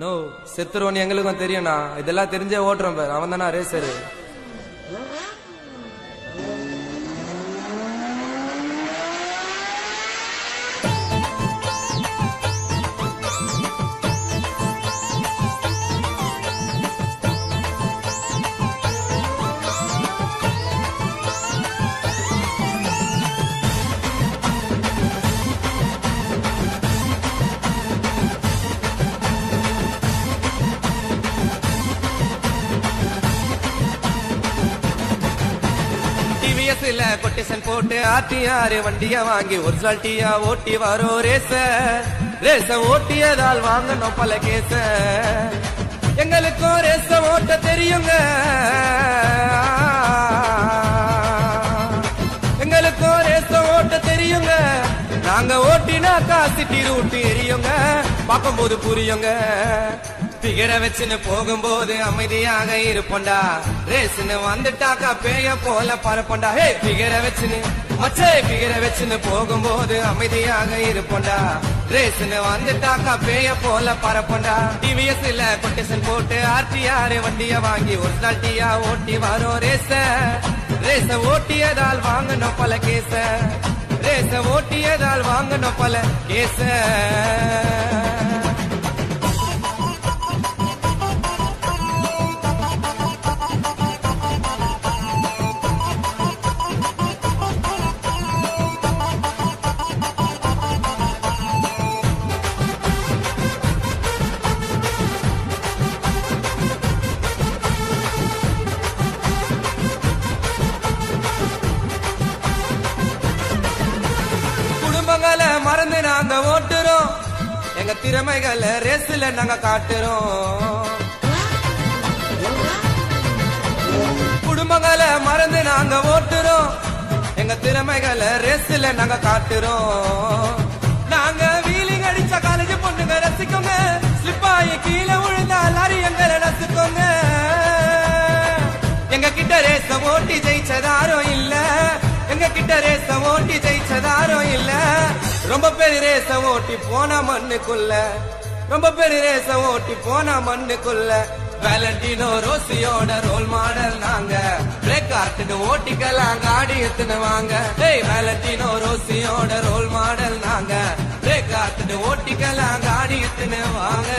No செத்துருவோன்னு எங்களுக்கும் தெரியும்ண்ணா. இதெல்லாம் தெரிஞ்சே ஓட்டுறோம் பேர். அவன் தானா ரேசரு. டிவிஎஸ்ல கொட்டேஷன் போட்டு ஆர்டிஆர் வண்டிய வாங்கி ஒரிஜினல் டீயா ஓட்டி வரோம் ரேச ஓட்டியதால் வாங்கணும் பல கேச. எங்களுக்கும் ரேச ஓட்ட தெரியுங்க, எங்களுக்கும் ரேச ஓட்ட தெரியுங்க. நாங்க ஓட்டினாக்கா சிட்டி ரூட்டு எரியுங்க, பார்க்கும்போது புரியுங்க. பிகரை வச்சுன்னு போகும்போது அமைதியாக இருப்போண்டா, ரேஸ்னு வந்துட்டாக்கா பேய போல பரப்பண்டா. ஹே பிகரை வச்சுன்னு மச்சே பிகரை வச்சுன்னு போகும்போது அமைதியாக இருப்போண்டா, ரேஸ்னு வந்துட்டாக்கா பேய போல பரப்பண்டா. டிவிஎஸ்ல கொட்டேஷன் போட்டு ஆர்டிஆர் வண்டிய வாங்கி ஒரிஜினல் டீயா ஓட்டி வரோம் ரேச ஓட்டியதால் வாங்கணும் பல கேச. ரேச ஓட்டியதால் வாங்கணும் பல கேச. மறந்து நாங்க ஓட்டுறோம், எங்க திறமைகளை ரேஸ்ல நாங்க காட்டுறோம். குடும்பங்களை மறந்து நாங்க ஓட்டுறோம், எங்க திறமைகளை ரேஸ்ல நாங்க காட்டுறோம். நாங்க வீலிங் அடிச்ச காலேஜ் பொண்ணுங்க ரசிக்கோங்க, ஸ்லிப்பாயி கீழே விழுந்தா லாரி எங்களை ரசிக்கோங்க. எங்க கிட்ட ரேச ஓட்டி ஜெயிச்சதாரும் இல்ல, எங்க கிட்ட ரேச ஓட்டி ஜெயிச்சதாரும் இல்ல. ரொம்ப பேர் ரேச ஓட்டி போன மண்ணுக்குள்ள, ரொம்ப பேர் ரேச ஓட்டி போன மண்ணுக்குள்ள. வேலண்டினோ ரோசியோட ரோல் மாடல் நாங்க, பிரேக் ஆர்ட்டுக்கு ஓட்டிக்கலாம் காடி எத்துன்னு வாங்க. வேலண்டினோ ரோசியோட ரோல் மாடல் நாங்க, பிரேக் ஆர்ட்டுக்கு ஓட்டிக்கலாம் காடி எத்துன்னு வாங்க.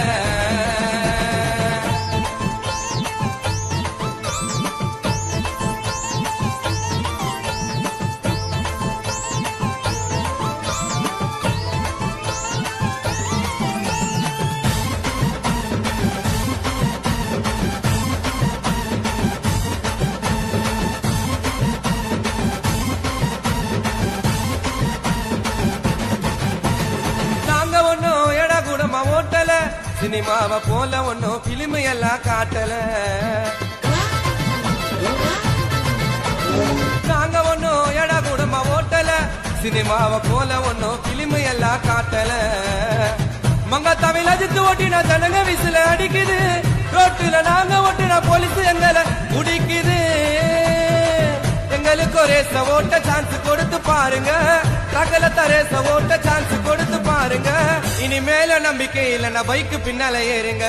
ஓட்டல சினிமாவை போல ஒன்னும் பிலிம் எல்லாம் காட்டல. நாங்க ஒன்னும் எடா கூடமா ஓட்டல, சினிமாவை போல ஒன்னும் பிலிம் எல்லாம் காட்டல. மங்க தமிழ் அஜித்து ஓட்டினா ஜனங்க விசில அடிக்குது, ரோட்டுல நாங்க ஓட்டினா போலீஸ் எங்களை குடிக்குது. எங்களுக்கு ரேச ஓட்ட சான்ஸ் கொடுத்து பாருங்க, ரகலத்த ரேச ஓட்ட சான்ஸ் கொடுத்து பாருங்க. இனிமேல நம்பிக்கை இல்லைன்னா பைக்கு பின்னால ஏறுங்க,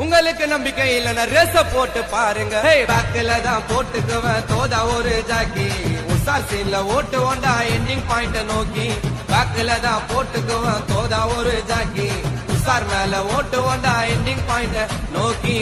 உங்களுக்கு நம்பிக்கை இல்லைன்னா ரேச போட்டு பாருங்க. பேக்கில தான் போட்டுக்குவேன் தோதா ஒரு ஜாக்கி, உசார் சீன்ல ஓட்டு ஓண்டா எண்டிங் பாயிண்ட நோக்கி. பேக்கில தான் போட்டுக்குவேன் தோதா ஒரு ஜாக்கி, உசார் மேல ஓட்டு ஓண்டா எண்டிங் பாயிண்ட நோக்கி.